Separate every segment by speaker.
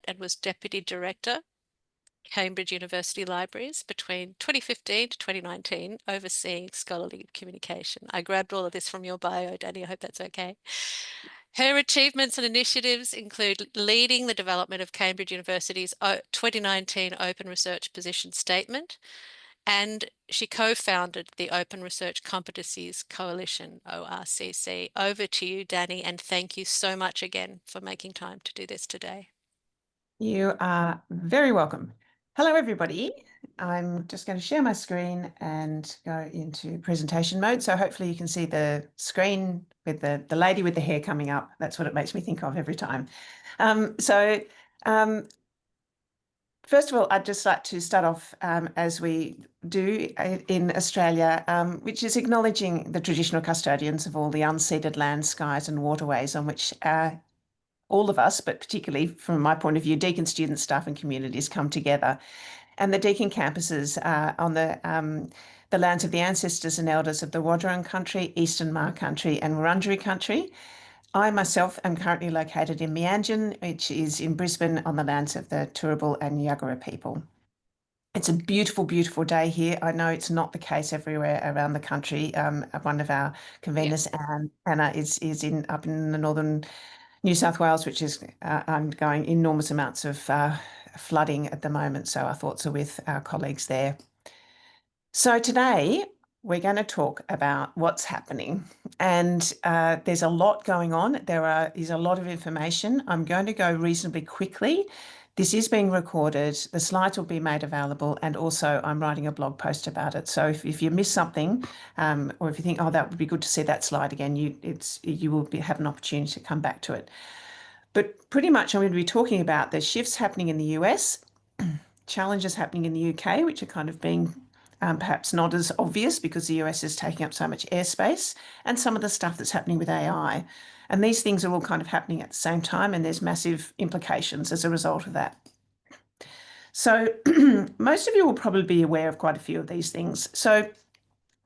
Speaker 1: and was Deputy Director, Cambridge University Libraries between 2015 to 2019, overseeing scholarly communication. I grabbed all of this from your bio, Danny. I hope that's okay. Her achievements and initiatives include leading the development of Cambridge University's 2019 Open Research Position Statement, and she co-founded the Open Research Competencies Coalition, ORCC. Over to you, Danny, and thank you so much again for making time to do this today.
Speaker 2: You are very welcome. Hello, everybody. I'm just going to share my screen and go into presentation mode. So hopefully you can see the screen with the lady with the hair coming up. That's what it makes me think of every time. First of all, I'd just like to start off as we do in Australia, which is acknowledging the traditional custodians of all the unceded land, skies and waterways on which all of us, but particularly from my point of view, Deakin students, staff and communities come together. And the Deakin campuses are on the lands of the ancestors and elders of the Wadawurrung country, Eastern Maar country and Wurundjeri country. I myself am currently located in Meanjin, which is in Brisbane on the lands of the Turrbal and Yagara people. It's a beautiful, beautiful day here. I know it's not the case everywhere around the country. One of our conveners, Anna, is up in the northern New South Wales, which is undergoing enormous amounts of flooding at the moment. So our thoughts are with our colleagues there. So today we're going to talk about what's happening, and there's a lot going on. There is a lot of information. I'm going to go reasonably quickly. This is being recorded. The slides will be made available, and also I'm writing a blog post about it. So if you miss something, or if you think, oh, that would be good to see that slide again, you will have an opportunity to come back to it. But pretty much I'm going to be talking about the shifts happening in the US, challenges happening in the UK, which are kind of being perhaps not as obvious because the US is taking up so much airspace, and some of the stuff that's happening with AI. And these things are all kind of happening at the same time, and there's massive implications as a result of that. So most of you will probably be aware of quite a few of these things. So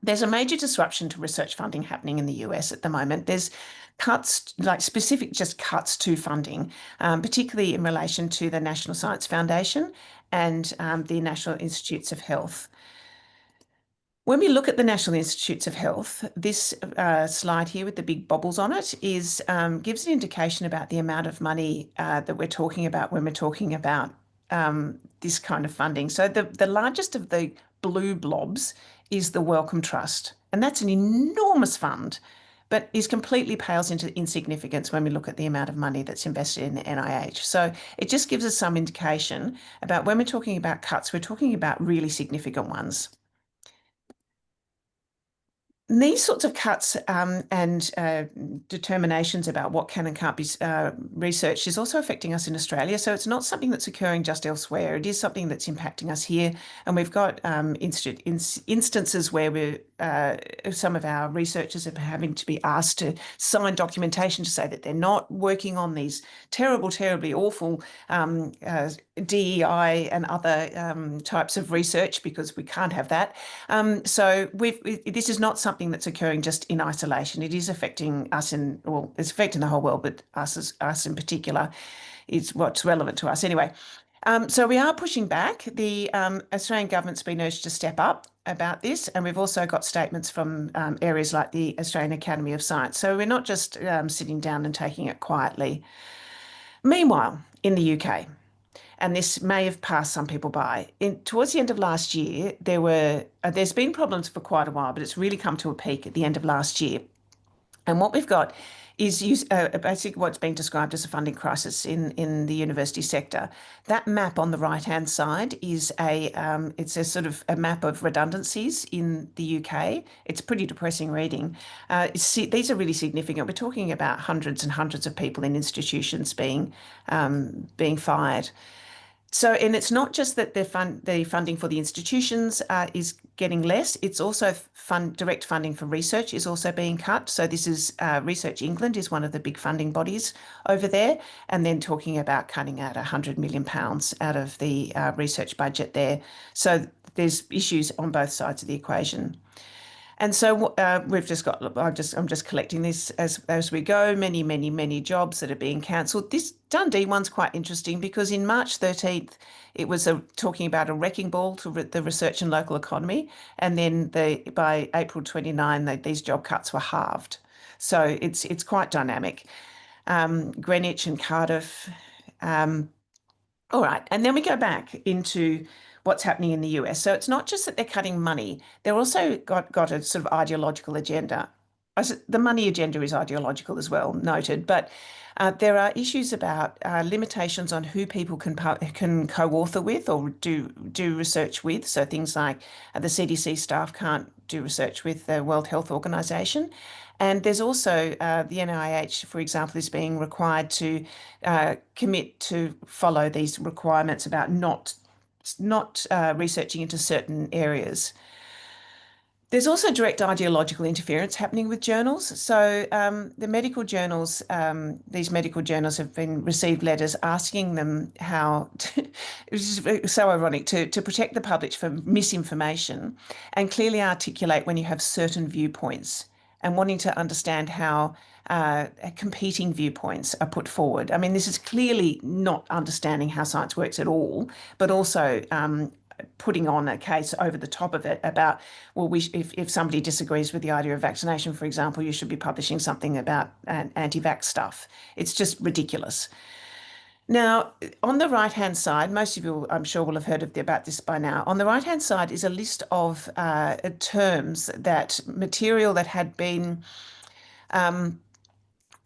Speaker 2: there's a major disruption to research funding happening in the US at the moment. There's cuts, like specific just cuts to funding, particularly in relation to the National Science Foundation and the National Institutes of Health. When we look at the National Institutes of Health, this slide here with the big bobbles on it gives an indication about the amount of money that we're talking about when we're talking about this kind of funding. So the largest of the blue blobs is the Wellcome Trust, and that's an enormous fund, but is completely pales into insignificance when we look at the amount of money that's invested in the NIH. So it just gives us some indication about when we're talking about cuts, we're talking about really significant ones. These sorts of cuts and determinations about what can and can't be researched is also affecting us in Australia. So it's not something that's occurring just elsewhere. It is something that's impacting us here. And we've got instances where some of our researchers are having to be asked to sign documentation to say that they're not working on these terribly awful DEI and other types of research, because we can't have that. So this is not something that's occurring just in isolation. It is affecting us it's affecting the whole world, but us in particular is what's relevant to us anyway. So we are pushing back. The Australian government's been urged to step up about this, and we've also got statements from areas like the Australian Academy of Science. So we're not just sitting down and taking it quietly. Meanwhile, in the UK, and this may have passed some people by. Towards the end of last year, there's been problems for quite a while, but it's really come to a peak at the end of last year. And what we've got is basically what's being described as a funding crisis in the university sector. That map on the right-hand side is it's a sort of a map of redundancies in the UK. It's pretty depressing reading. These are really significant. We're talking about hundreds and hundreds of people in institutions being fired. So, and it's not just that the funding for the institutions is getting less, it's also direct funding for research is also being cut. So this is Research England is one of the big funding bodies over there, and then talking about cutting out £100 million out of the research budget there. So there's issues on both sides of the equation. And so we've just got, I'm just collecting this as we go, many jobs that are being cancelled. This Dundee one's quite interesting because in March 13th, it was talking about a wrecking ball to the research and local economy. And then by April 29, these job cuts were halved. So it's quite dynamic. Greenwich and Cardiff. All right. And then we go back into what's happening in the US. So it's not just that they're cutting money, they're also got a sort of ideological agenda. The money agenda is ideological as well, noted, but there are issues about limitations on who people can co-author with or do research with. So things like the CDC staff can't do research with the World Health Organization. And there's also the NIH, for example, is being required to commit to follow these requirements about not researching into certain areas. There's also direct ideological interference happening with journals. So the medical journals, these medical journals have been received letters asking them how, which is so ironic, to protect the public from misinformation and clearly articulate when you have certain viewpoints and wanting to understand how competing viewpoints are put forward. I mean, this is clearly not understanding how science works at all, but also putting on a case over the top of it about, well, if somebody disagrees with the idea of vaccination, for example, you should be publishing something about anti-vax stuff. It's just ridiculous. Now, on the right-hand side, most of you, I'm sure, will have heard about this by now. On the right-hand side is a list of terms that material that had been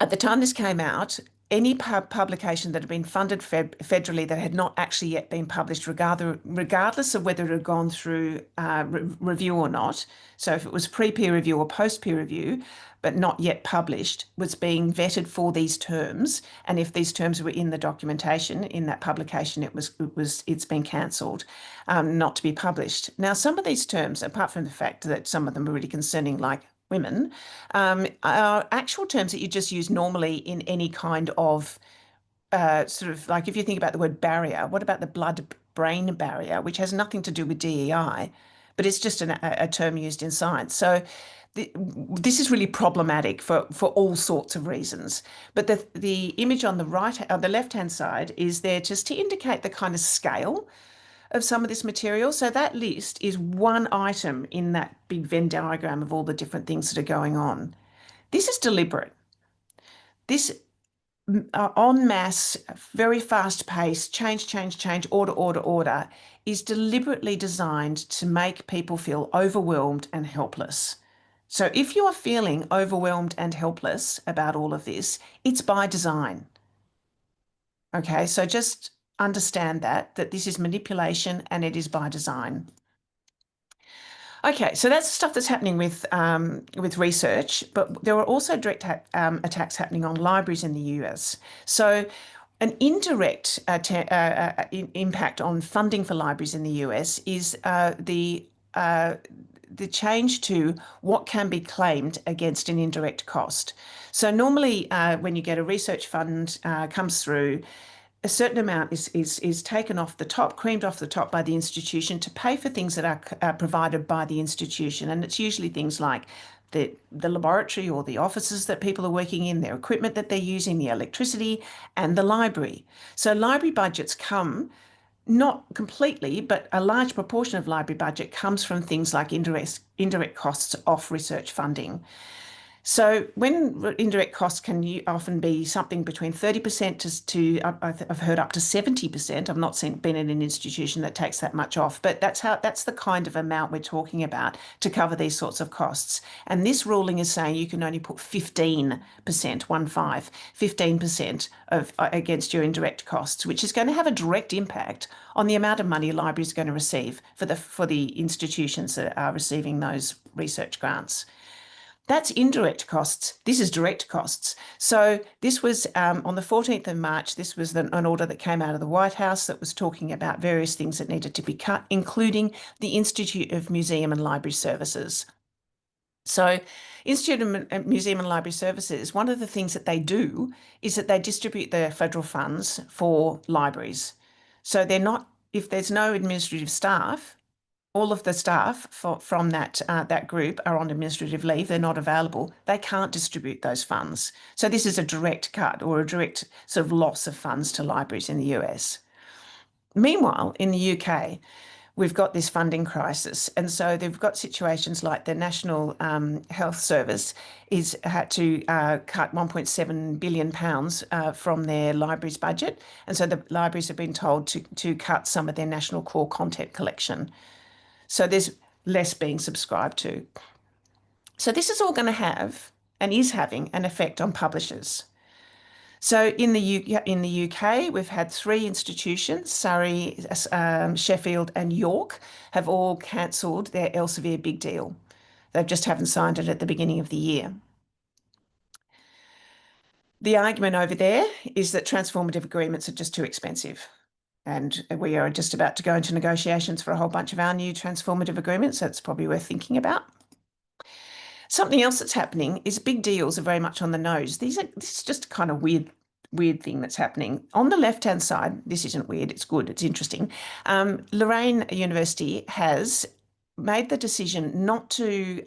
Speaker 2: at the time this came out, any publication that had been funded federally that had not actually yet been published, regardless of whether it had gone through review or not, so if it was pre-peer review or post-peer review, but not yet published, was being vetted for these terms. And if these terms were in the documentation in that publication, it's been cancelled, not to be published. Now, some of these terms, apart from the fact that some of them are really concerning, like women, are actual terms that you just use normally in any kind of sort of like if you think about the word barrier, what about the blood-brain barrier, which has nothing to do with DEI, but it's just a term used in science. So this is really problematic for all sorts of reasons. But the image on the left-hand side is there just to indicate the kind of scale of some of this material. So that list is one item in that big Venn diagram of all the different things that are going on. This is deliberate. This en masse, very fast pace, change, order, is deliberately designed to make people feel overwhelmed and helpless. So if you are feeling overwhelmed and helpless about all of this, it's by design. Okay, so just understand that this is manipulation and it is by design. Okay, so that's stuff that's happening with research, but there are also direct attacks happening on libraries in the US. So an indirect impact on funding for libraries in the US is the change to what can be claimed against an indirect cost. So normally when you get a research fund comes through, a certain amount is taken off the top, creamed off the top by the institution to pay for things that are provided by the institution. And it's usually things like the laboratory or the offices that people are working in, their equipment that they're using, the electricity, and the library. So library budgets come, not completely, but a large proportion of library budget comes from things like indirect costs off research funding. So when indirect costs can often be something between 30% to I've heard up to 70%. I've not been in an institution that takes that much off, but that's the kind of amount we're talking about to cover these sorts of costs. And this ruling is saying you can only put 15%, 15% of against your indirect costs, which is going to have a direct impact on the amount of money a library is going to receive for the institutions that are receiving those research grants. That's indirect costs. This is direct costs. So this was on the 14th of March, this was an order that came out of the White House that was talking about various things that needed to be cut, including the Institute of Museum and Library Services. So Institute of Museum and Library Services, one of the things that they do is that they distribute the federal funds for libraries. So they're not, if there's no administrative staff, all of the staff from that group are on administrative leave. They're not available. They can't distribute those funds. So this is a direct cut or a direct sort of loss of funds to libraries in the US. Meanwhile, in the UK, we've got this funding crisis. And so they've got situations like the National Health Service is had to cut £1.7 billion from their libraries budget. And so the libraries have been told to cut some of their national core content collection. So there's less being subscribed to. So this is all going to have and is having an effect on publishers. So in the UK, we've had 3 institutions, Surrey, Sheffield, and York, have all cancelled their Elsevier big deal. They just haven't signed it at the beginning of the year. The argument over there is that transformative agreements are just too expensive. And we are just about to go into negotiations for a whole bunch of our new transformative agreements. So it's probably worth thinking about. Something else that's happening is big deals are very much on the nose. This is just a kind of weird thing that's happening. On the left-hand side, this isn't weird, it's good, it's interesting. Lorraine University has made the decision not to,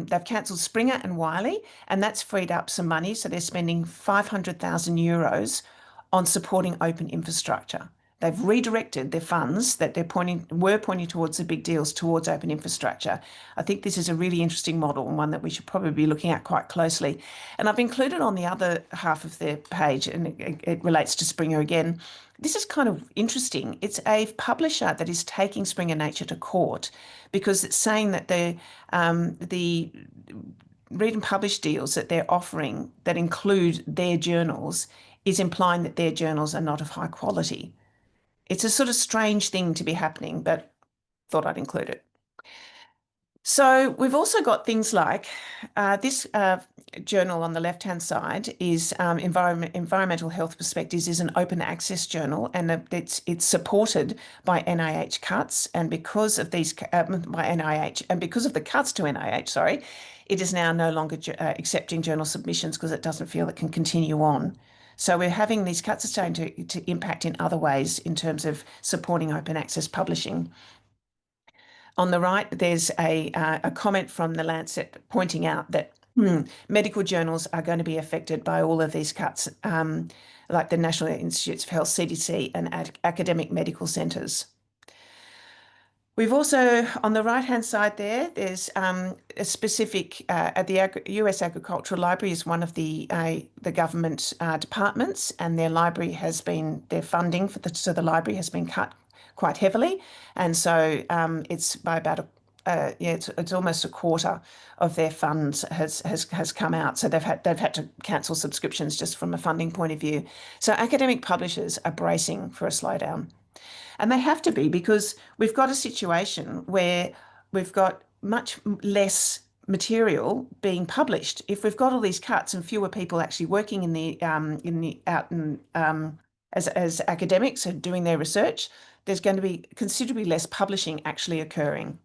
Speaker 2: they've cancelled Springer and Wiley, and that's freed up some money. So they're spending 500,000 euros on supporting open infrastructure. They've redirected their funds that were pointing towards the big deals towards open infrastructure. I think this is a really interesting model and one that we should probably be looking at quite closely. And I've included on the other half of their page, and it relates to Springer again. This is kind of interesting. It's a publisher that is taking Springer Nature to court because it's saying that the read and publish deals that they're offering that include their journals is implying that their journals are not of high quality. It's a sort of strange thing to be happening, but thought I'd include it. So we've also got things like this journal on the left-hand side is Environmental Health Perspectives is an open access journal, and it's supported by NIH cuts, and because of these by NIH and because of the cuts to NIH, sorry, it is now no longer accepting journal submissions because it doesn't feel it can continue on. So we're having these cuts are starting to impact in other ways in terms of supporting open access publishing. On the right, there's a comment from the Lancet pointing out that medical journals are going to be affected by all of these cuts, like the National Institutes of Health, CDC, and academic medical centres. We've also, on the right-hand side there's a specific, at the US Agricultural Library is one of the government departments, and their funding for the library has been cut quite heavily. And so it's by about, it's almost a quarter of their funds has come out. So they've had to cancel subscriptions just from a funding point of view. So academic publishers are bracing for a slowdown. And they have to be, because we've got a situation where we've got much less material being published. If we've got all these cuts and fewer people actually working as academics and doing their research, there's going to be considerably less publishing actually occurring.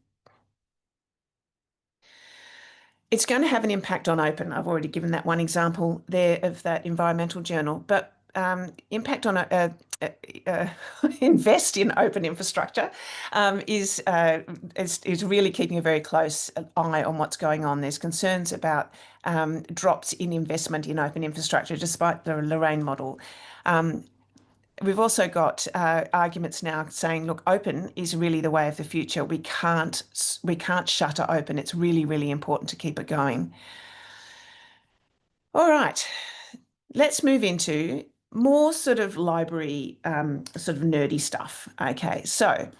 Speaker 2: It's going to have an impact on open. I've already given that one example there of that environmental journal, but impact on invest in open infrastructure is really keeping a very close eye on what's going on. There's concerns about drops in investment in open infrastructure, despite the Lorraine model. We've also got arguments now saying, look, open is really the way of the future. We can't shutter open. It's really, really important to keep it going. All right, let's move into more sort of library, sort of nerdy stuff. Okay, so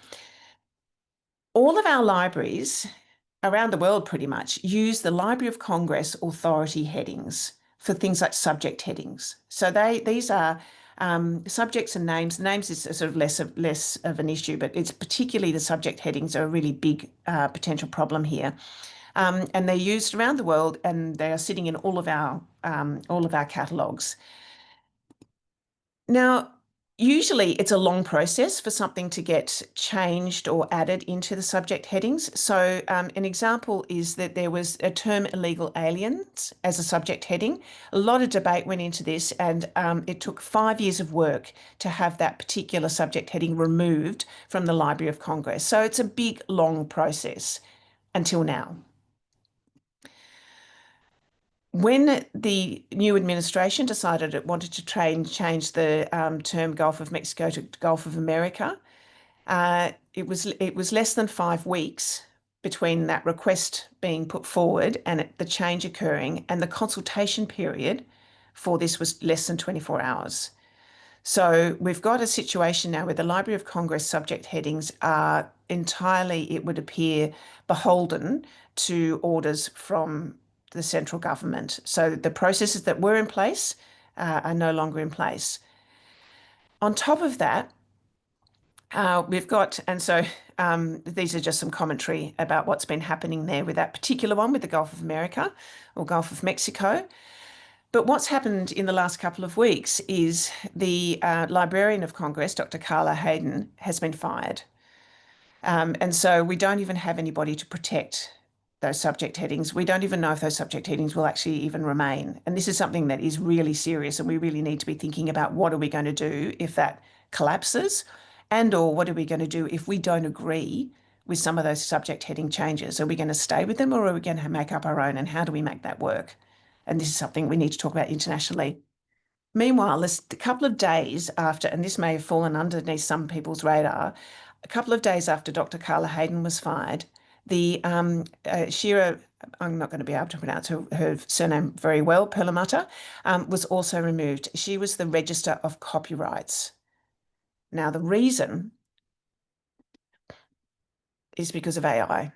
Speaker 2: all of our libraries around the world pretty much use the Library of Congress authority headings for things like subject headings. So these are subjects and names. Names is sort of less of an issue, but it's particularly the subject headings are a really big potential problem here. And they're used around the world, and they are sitting in all of our catalogues. Now, Usually it's a long process for something to get changed or added into the subject headings. So an example is that there was a term illegal aliens as a subject heading. A lot of debate went into this, and it took 5 years of work to have that particular subject heading removed from the Library of Congress. So it's a big, long process until now. When the new administration decided it wanted to change the term Gulf of Mexico to Gulf of America, it was less than 5 weeks between that request being put forward and the change occurring, and the consultation period for this was less than 24 hours. So we've got a situation now where the Library of Congress subject headings are entirely, it would appear, beholden to orders from the central government. So the processes that were in place are no longer in place. On top of that, we've got, and so these are just some commentary about what's been happening there with that particular one with the Gulf of America or Gulf of Mexico. But what's happened in the last couple of weeks is the Librarian of Congress, Dr. Carla Hayden, has been fired. And so we don't even have anybody to protect those subject headings. We don't even know if those subject headings will actually even remain. And this is something that is really serious, and we really need to be thinking about what are we going to do if that collapses, and or what are we going to do if we don't agree with some of those subject heading changes? Are we going to stay with them, or are we going to make up our own, and how do we make that work? And this is something we need to talk about internationally. Meanwhile, a couple of days after, and this may have fallen underneath some people's radar, a couple of days after Dr. Carla Hayden was fired, the Shira, I'm not going to be able to pronounce her surname very well, Perlmutter, was also removed. She was the Register of Copyrights. Now, the reason is because of AI.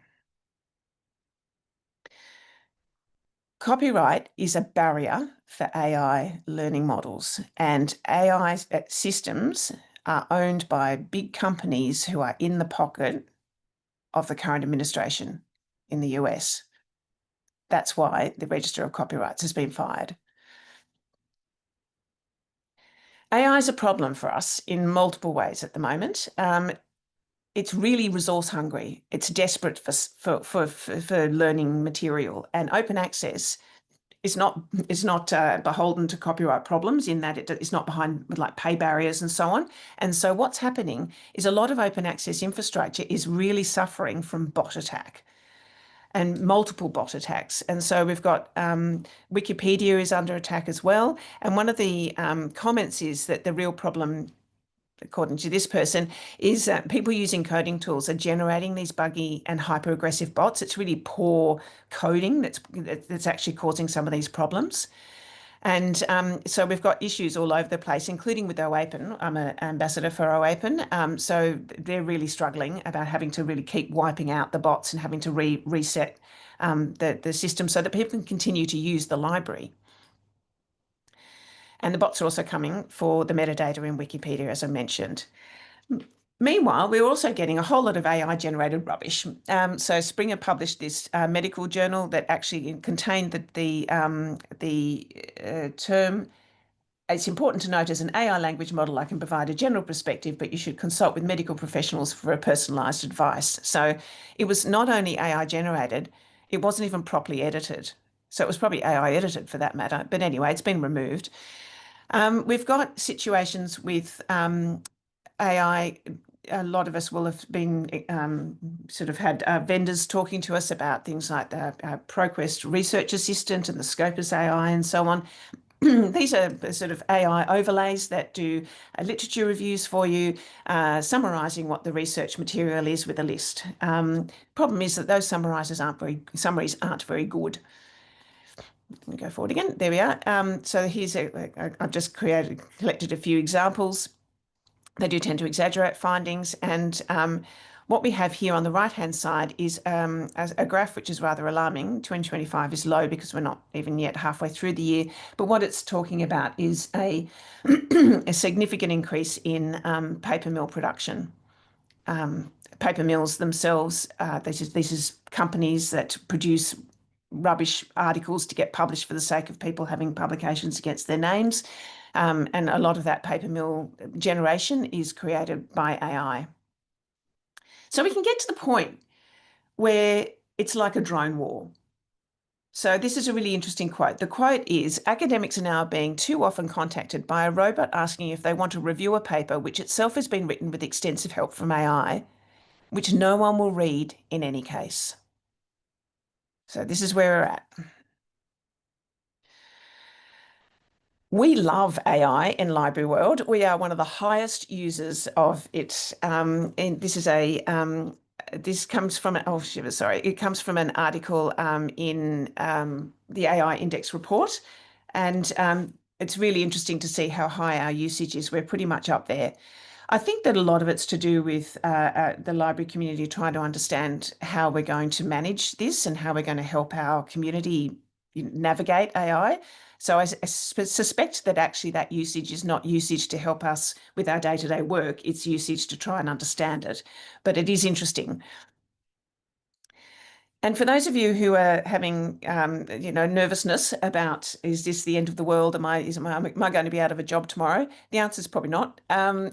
Speaker 2: Copyright is a barrier for AI learning models, and AI systems are owned by big companies who are in the pocket of the current administration in the US. That's why the Register of Copyrights has been fired. AI is a problem for us in multiple ways at the moment. It's really resource hungry. It's desperate for learning material, and open access is not beholden to copyright problems in that it's not behind with like pay barriers and so on. And so what's happening is a lot of open access infrastructure is really suffering from bot attack and multiple bot attacks. And so we've got Wikipedia is under attack as well. And one of the comments is that the real problem, according to this person, is that people using coding tools are generating these buggy and hyper-aggressive bots. It's really poor coding that's actually causing some of these problems. And so we've got issues all over the place, including with OAPN. I'm an ambassador for OAPN. So they're really struggling about having to really keep wiping out the bots and having to reset the system so that people can continue to use the library. And the bots are also coming for the metadata in Wikipedia, as I mentioned. Meanwhile, we're also getting a whole lot of AI-generated rubbish. So Springer published this medical journal that actually contained the term. It's important to note as an AI language model, I can provide a general perspective, but you should consult with medical professionals for a personalised advice. So it was not only AI generated, it wasn't even properly edited. So it was probably AI edited for that matter. But anyway, it's been removed. We've got situations with AI. A lot of us will have been sort of had vendors talking to us about things like the ProQuest Research Assistant and the Scopus AI and so on. These are sort of AI overlays that do literature reviews for you, summarising what the research material is with a list. Problem is that those summaries aren't very good. Let me go forward again. There we are. So here's I've just collected a few examples. They do tend to exaggerate findings, and what we have here on the right-hand side is a graph which is rather alarming. 2025 is low because we're not even yet halfway through the year, but what it's talking about is a significant increase in paper mill production. Paper mills themselves, this is companies that produce rubbish articles to get published for the sake of people having publications against their names. And a lot of that paper mill generation is created by AI. So we can get to the point where it's like a drone war. So this is a really interesting quote. The quote is, academics are now being too often contacted by a robot asking if they want to review a paper which itself has been written with extensive help from AI, which no one will read in any case. So this is where we're at. We love AI in library world. We are one of the highest users of it. And this is this comes from it comes from an article in the AI Index report, and it's really interesting to see how high our usage is. We're pretty much up there. I think that a lot of it's to do with the library community trying to understand how we're going to manage this and how we're going to help our community navigate AI. So I suspect that actually that usage is not usage to help us with our day-to-day work. It's usage to try and understand it. But it is interesting. And for those of you who are having, nervousness about, is this the end of the world? Am I going to be out of a job tomorrow? The answer is probably not.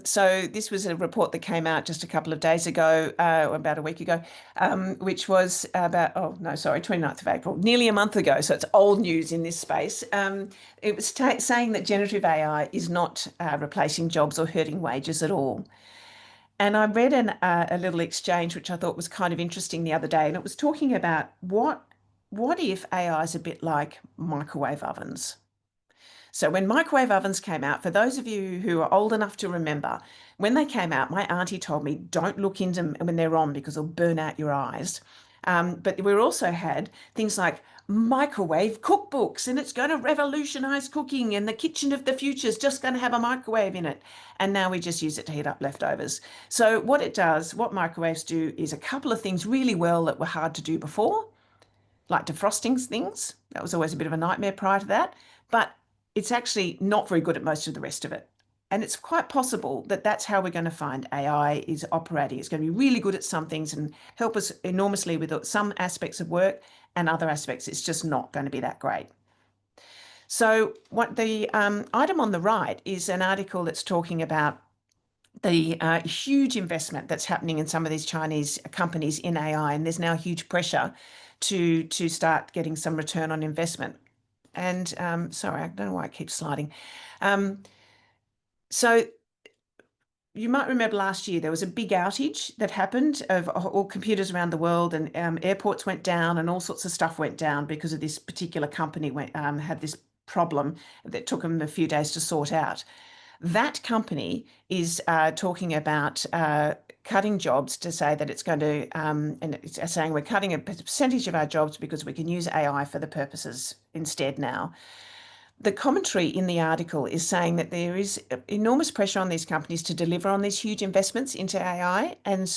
Speaker 2: So this was a report that came out just a couple of days ago, or about a week ago, which was about, 29th of April, nearly a month ago. So it's old news in this space. It was saying that generative AI is not replacing jobs or hurting wages at all. And I read a little exchange which I thought was kind of interesting the other day, and it was talking about what if AI is a bit like microwave ovens? So when microwave ovens came out, for those of you who are old enough to remember, when they came out, my auntie told me don't look into them when they're on because it'll burn out your eyes. But we also had things like microwave cookbooks, and it's going to revolutionize cooking, and the kitchen of the future is just going to have a microwave in it. And now we just use it to heat up leftovers. So what microwaves do is a couple of things really well that were hard to do before, like defrosting things. That was always a bit of a nightmare prior to that. But it's actually not very good at most of the rest of it. And it's quite possible that that's how we're going to find AI is operating. It's going to be really good at some things and help us enormously with some aspects of work, and other aspects it's just not going to be that great. So what the item on the right is an article that's talking about the huge investment that's happening in some of these Chinese companies in AI, and there's now huge pressure to start getting some return on investment. And sorry, I don't know why I keep sliding. So you might remember last year there was a big outage that happened of all computers around the world, and airports went down and all sorts of stuff went down because of this particular company had this problem that took them a few days to sort out. That company is talking about cutting jobs to say that it's going to, and it's saying we're cutting a percentage of our jobs because we can use AI for the purposes instead now. The commentary in the article is saying that there is enormous pressure on these companies to deliver on these huge investments into AI, and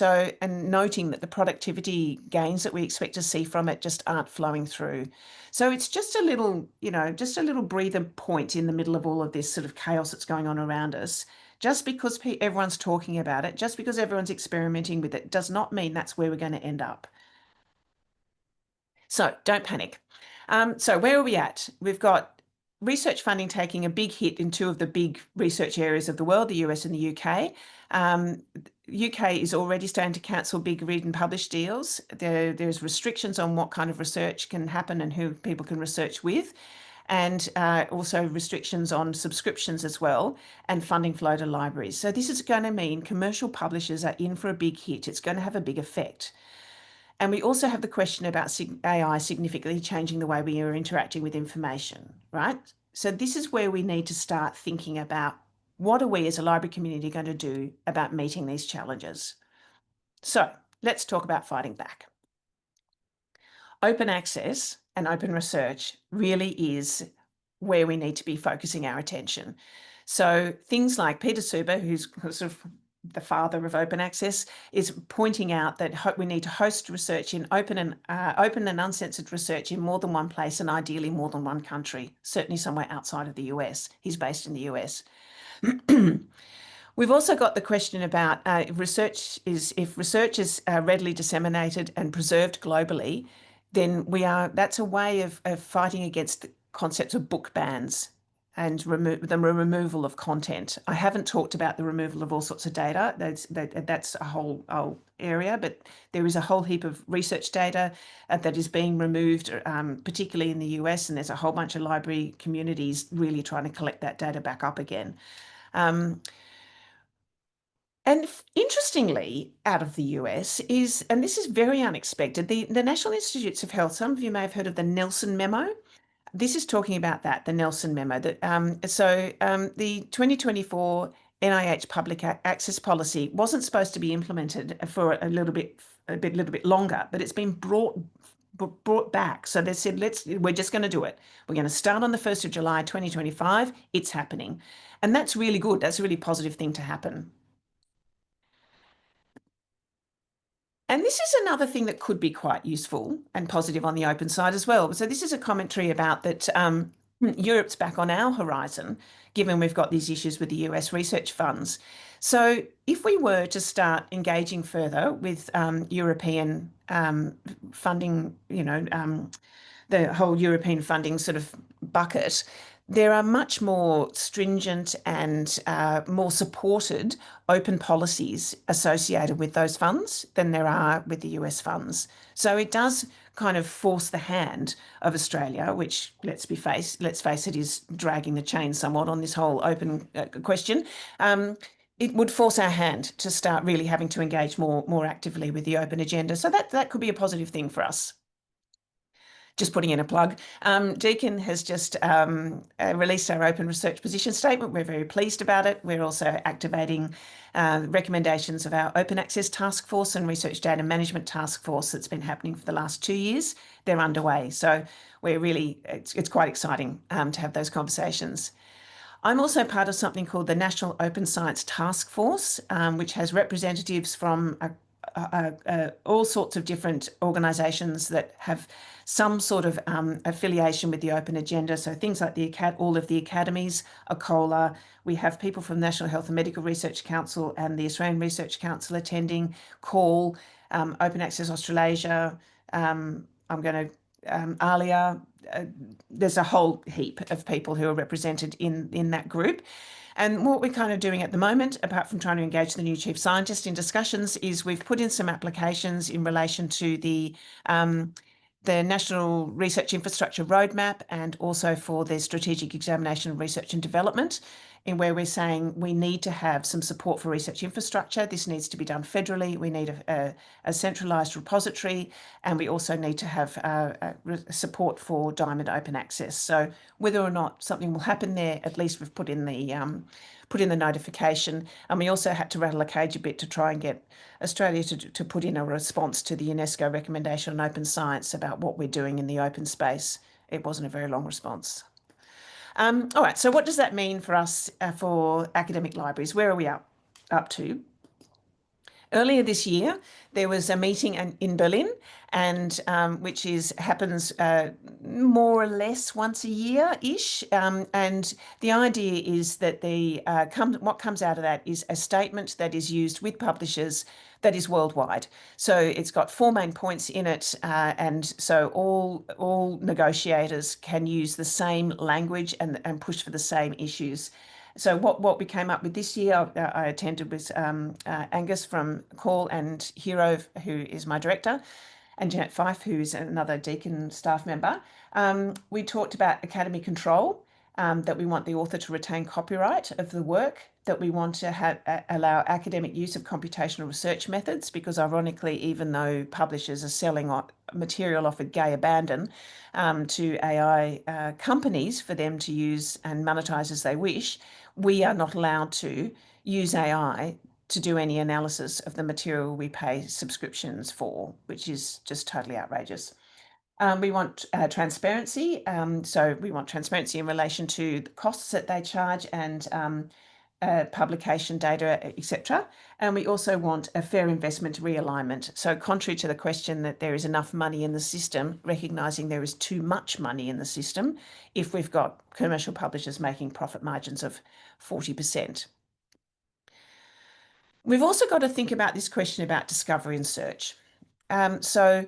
Speaker 2: noting that the productivity gains that we expect to see from it just aren't flowing through. So it's just a little, just a little breather point in the middle of all of this sort of chaos that's going on around us. Just because everyone's talking about it, just because everyone's experimenting with it, does not mean that's where we're going to end up. So don't panic. So where are we at? We've got research funding taking a big hit in two of the big research areas of the world, the US and the UK. UK is already starting to cancel big read and publish deals. There's restrictions on what kind of research can happen and who people can research with, and also restrictions on subscriptions as well, and funding flow to libraries. So this is going to mean commercial publishers are in for a big hit. It's going to have a big effect. And we also have the question about AI significantly changing the way we are interacting with information, right? So this is where we need to start thinking about what are we as a library community going to do about meeting these challenges. So let's talk about fighting back. Open access and open research really is where we need to be focusing our attention. So things like Peter Suber, who's sort of the father of open access, is pointing out that we need to host research in open and uncensored research in more than one place, and ideally more than one country, certainly somewhere outside of the US. He's based in the US. We've also got the question about if research is readily disseminated and preserved globally, then that's a way of fighting against the concepts of book bans. and the removal of content. I haven't talked about the removal of all sorts of data. That's a whole area, but there is a whole heap of research data that is being removed, particularly in the US, and there's a whole bunch of library communities really trying to collect that data back up again. And interestingly, out of the US is, and this is very unexpected, the National Institutes of Health, some of you may have heard of the Nelson Memo. This is talking about the Nelson Memo. The 2024 NIH public access policy wasn't supposed to be implemented for a little bit longer, but it's been brought back. So they said, we're just going to do it. We're going to start on the 1st of July 2025. It's happening. And that's really good. That's a really positive thing to happen. And this is another thing that could be quite useful and positive on the open side as well. So this is a commentary about that Europe's back on our horizon, given we've got these issues with the US research funds. So if we were to start engaging further with European funding, the whole European funding sort of bucket, there are much more stringent and more supported open policies associated with those funds than there are with the US funds. So it does kind of force the hand of Australia, which let's face it, is dragging the chain somewhat on this whole open question. It would force our hand to start really having to engage more actively with the open agenda. So that could be a positive thing for us. Just putting in a plug. Deakin has just released our open research position statement. We're very pleased about it. We're also activating recommendations of our open access task force and research data management task force that's been happening for the last 2 years. They're underway. So it's quite exciting to have those conversations. I'm also part of something called the National Open Science Task Force, which has representatives from all sorts of different organisations that have some sort of affiliation with the open agenda. So things like all of the academies, ACOLA. We have people from National Health and Medical Research Council and the Australian Research Council attending, CALL, Open Access Australasia. ALIA. There's a whole heap of people who are represented in that group. And what we're kind of doing at the moment, apart from trying to engage the new chief scientist in discussions, is we've put in some applications in relation to the National Research Infrastructure Roadmap and also for the Strategic Examination of Research and Development, in where we're saying we need to have some support for research infrastructure. This needs to be done federally. We need a centralised repository, and we also need to have support for diamond open access. So whether or not something will happen there, at least we've put in the notification. And we also had to rattle a cage a bit to try and get Australia to put in a response to the UNESCO recommendation on open science about what we're doing in the open space. It wasn't a very long response. All right, so what does that mean for us for academic libraries? Where are we up to? Earlier this year, there was a meeting in Berlin, and which happens more or less once a year-ish. And the idea is that what comes out of that is a statement that is used with publishers that is worldwide. So it's got 4 main points in it, and so all negotiators can use the same language and push for the same issues. So what we came up with this year, I attended with Angus from CALL and Hero, who is my director, and Jeanette Fife, who is another Deakin staff member. We talked about academy control, that we want the author to retain copyright of the work, that we want to allow academic use of computational research methods, because ironically, even though publishers are selling material off a gay abandon to AI companies for them to use and monetize as they wish, we are not allowed to use AI to do any analysis of the material we pay subscriptions for, which is just totally outrageous. We want transparency. So we want transparency in relation to the costs that they charge and publication data, etc. And we also want a fair investment realignment. So contrary to the question that there is enough money in the system, recognising there is too much money in the system if we've got commercial publishers making profit margins of 40%. We've also got to think about this question about discovery and search. So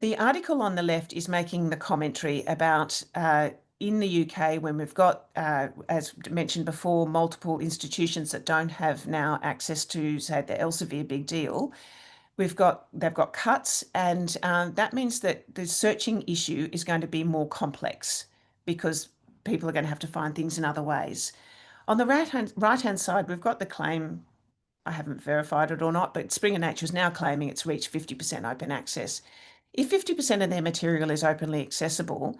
Speaker 2: the article on the left is making the commentary about in the UK, when we've got, as mentioned before, multiple institutions that don't have now access to, say, the Elsevier big deal, they've got cuts, and that means that the searching issue is going to be more complex because people are going to have to find things in other ways. On the right-hand side, we've got the claim, I haven't verified it or not, but Springer Nature is now claiming it's reached 50% open access. If 50% of their material is openly accessible,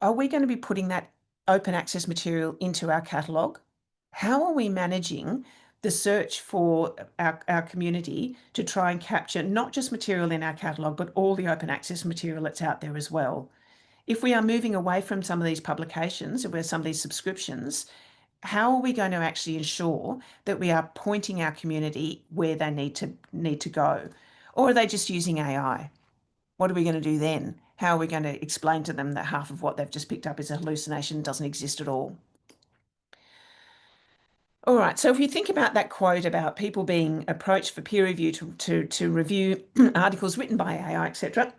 Speaker 2: are we going to be putting that open access material into our catalogue? How are we managing the search for our community to try and capture not just material in our catalogue, but all the open access material that's out there as well? If we are moving away from some of these publications, or some of these subscriptions, how are we going to actually ensure that we are pointing our community where they need to go? Or are they just using AI? What are we going to do then? How are we going to explain to them that half of what they've just picked up is a hallucination and doesn't exist at all? All right, so if you think about that quote about people being approached for peer review to review articles written by AI, etc.,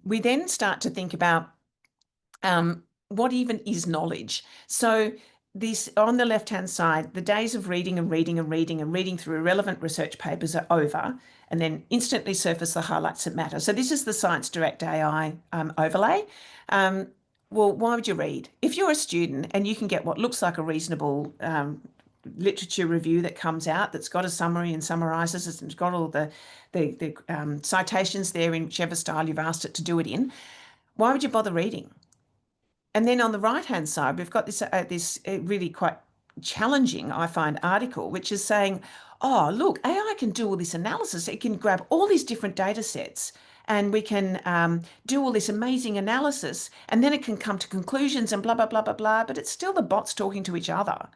Speaker 2: we then start to think about what even is knowledge. So this, on the left-hand side, the days of reading and reading and reading and reading through irrelevant research papers are over, and then instantly surface the highlights that matter. So this is the Science Direct AI overlay. Well, why would you read? If you're a student and you can get what looks like a reasonable literature review that comes out, that's got a summary and summarizes it, and it's got all the citations there in whichever style you've asked it to do it in, why would you bother reading? And then on the right-hand side, we've got this really quite challenging, I find, article, which is saying, oh, look, AI can do all this analysis. It can grab all these different data sets, and we can do all this amazing analysis, and then it can come to conclusions and blah, blah, blah, blah, blah, but it's still the bots talking to each other.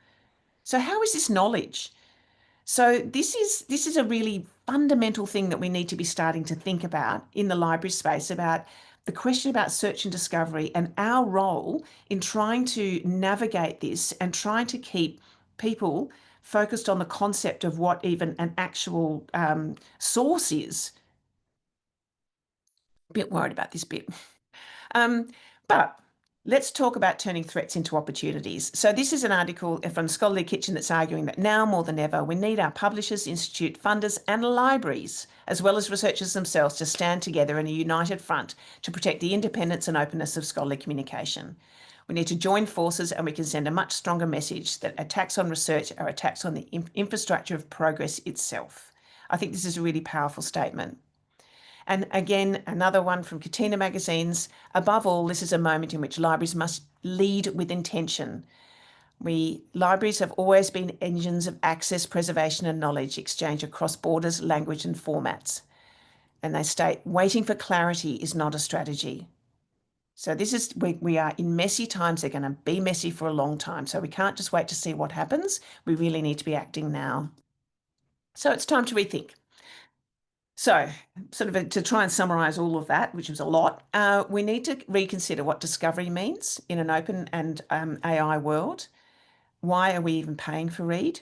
Speaker 2: So how is this knowledge? So this is a really fundamental thing that we need to be starting to think about in the library space, about the question about search and discovery and our role in trying to navigate this and trying to keep people focused on the concept of what even an actual source is. A bit worried about this bit. But let's talk about turning threats into opportunities. So this is an article from Scholarly Kitchen that's arguing that now more than ever, we need our publishers, institute funders and libraries, as well as researchers themselves, to stand together in a united front to protect the independence and openness of scholarly communication. We need to join forces, and we can send a much stronger message that attacks on research are attacks on the infrastructure of progress itself. I think this is a really powerful statement. And again, another one from Katina Magazines. Above all, this is a moment in which libraries must lead with intention. Libraries have always been engines of access, preservation and knowledge exchange across borders, language and formats. And they state, waiting for clarity is not a strategy. So we are in messy times. They're going to be messy for a long time. So we can't just wait to see what happens. We really need to be acting now. So it's time to rethink. So, sort of to try and summarise all of that, which was a lot, we need to reconsider what discovery means in an open and AI world. Why are we even paying for read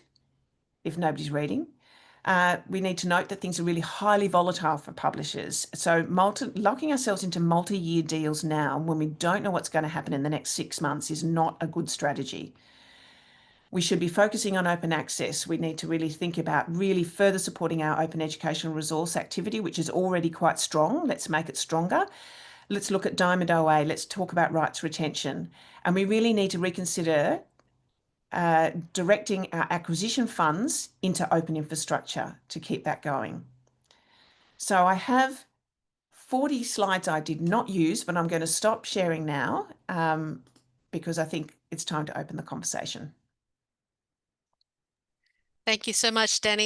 Speaker 2: if nobody's reading? We need to note that things are really highly volatile for publishers. So locking ourselves into multi-year deals now when we don't know what's going to happen in the next 6 months is not a good strategy. We should be focusing on open access. We need to really think about really further supporting our open educational resource activity, which is already quite strong. Let's make it stronger. Let's look at Diamond OA. Let's talk about rights retention. And we really need to reconsider directing our acquisition funds into open infrastructure to keep that going. So I have 40 slides I did not use, but I'm going to stop sharing now because I think it's time to open the conversation.
Speaker 1: Thank you so much, Danny.